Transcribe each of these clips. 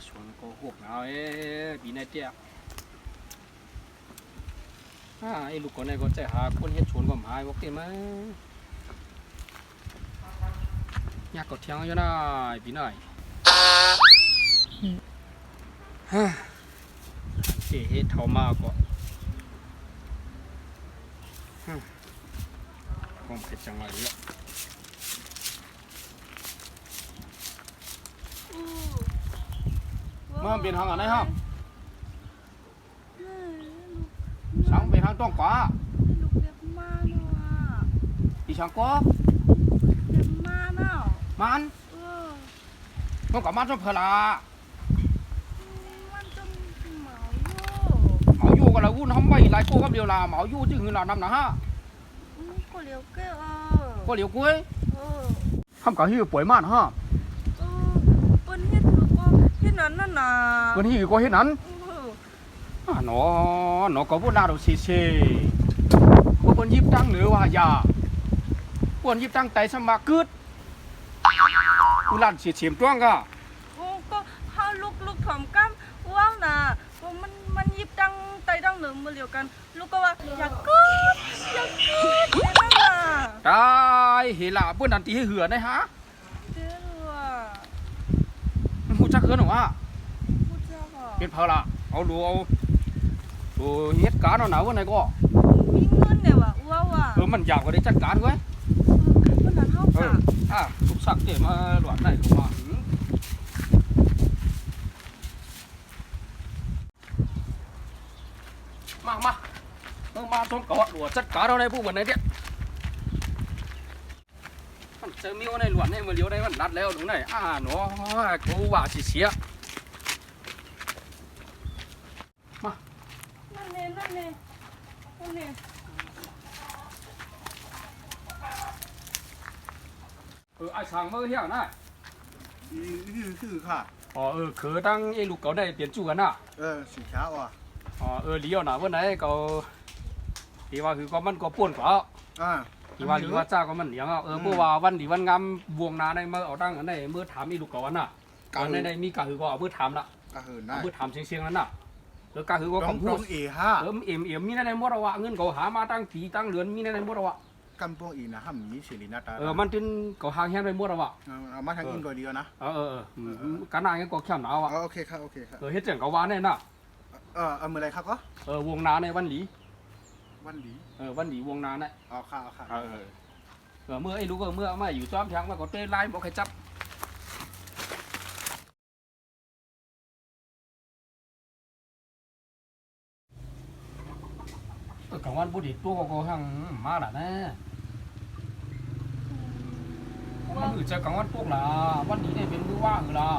ชวนก็หกเอาปีในเตี้ยไอ้ลูกคนไหนก็ใจหาคนเฮ็ดชวนก็หายบอกเต็มมั้ยอยากกดเที่ยงอยู่นะปีหน่อยเฮ็ดเท่ามากก็คงเผ็ดจังเลยเนี่ยมาเป็นทางอะไรครับsáng về hàng trong quá đi sáng quá man không có man trong phở là máu vô còn là vun không bay lại cô không điều là máu vô chứ người nào nằm nè ha có liều cuối không có hiu bổi man ha bên hết nắn nè bên hiu có hết nắn nó có vốn nào đâu xì xì quân nhíp trăng nữa hòa già quân nhíp trăng tay sao mà cướp u lan xì xìm toang cả có hai lúc thầm cam wow nèมันยิบตังไตดังหนึ่งมาเหลียวกันลูกก็ว่าอย่าเกิดนั่นน่ะ trời hỉ là bữaนั้นตีให้เหือได้ฮะ เดี๋ยวอ่ะ หูจักเหือหนูอ่ะ พูดเจ้าค่ะ เป็นเพลละเอาดูเฮ็ดการเอาหนาววันไหนก็ มีเงินเนี่ยว่ะว้าวว่ะ มันอยากก็ได้จัดการไว้ วันนั้นเท่าค่ะ ทุกสักเดี๋ยวมาหลวนไหนก็มาชมเกาะหลวงจัดการเอาในผู้วันไหนเนี่ยมันเจอมิ้วในหลวนในมือเลี้ยวในมันนัดแล้วตรงไหนหนูกูว่าเสียมานั่นเนี่ยไอ้สั่งมือเที่ยงนะคือค่ะคือตั้งไอ้ลูกเก่าได้เปลี่ยนจู่กันนะสินค้าว่ะเลี้ยวนะวันไหนก็ที่ว่าคือก็มันก็ป่วนกว่าที่ว่าลีว่าจ้าก็มันเหนียงเมื่อว่าวันดีวันงามวงนาในเมื่อเอาตั้งอันไหนเมื่อถามไอ้ลูกเก่าวันน่ะการในมีกะคือก็เอาเมื่อถามละเมื่อถามเสียงนั้นน่ะแล้วกะคือก็ของพูดเอ็มมีในมรวะเงินก็หามาตั้งปีตั้งเดือนมีในมรวะกำปองอีนะห้ามมีสิรินาตามันถึงก็หางแห้งไปมรวะเอามาทางอินก็เดียวนะการนายก็แค่หนาวอ่ะโอเคครับเฮ็ดจังก็ว่าแน่น่ะเอาเมื่อไรครับก็วงนาในวันหลีวันดีวงนาเนี่ยค่ะเมื่อไอ้ลูกเมื่อมาอยู่ซ้อมช้างมาก็เต้ไล่บอกใครจับกลางวันบุตรตัวก็ห่างมาละนะมันคือจะกลางวันพวกละวันนี้เนี่ยเป็นมือว่างละ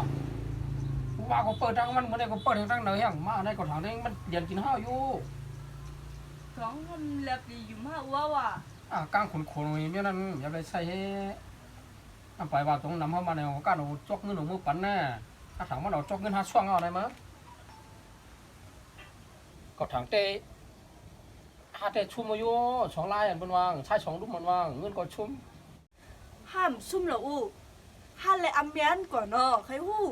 มือว่างก็เปิดทางมันเมื่อไหร่ก็เปิดทางไหนห่างมาในก็ทางนี้มันเดียนกินข้าวอยู่สองคนเล็บดีอยู่มากว้าวอ่ะกลางคนอย่างนี้นั่นอย่าไปใส่ให้ไปว่าตรงน้ำเข้ามาในการเอาจอกเงินหนูมือปั่นแน่ถ้าถามว่าเราจอกเงินหาช่วงเอาอะไรมั้ยก็ทางเตะหาเตะชุ่มมาอยู่สองลายอันบนวางใช้สองลูกมันวางเงินก็ชุ่มห้ามซุ่มเหรออู้ห้ามเลยอัมเบียนก่อนเนาะใครหู้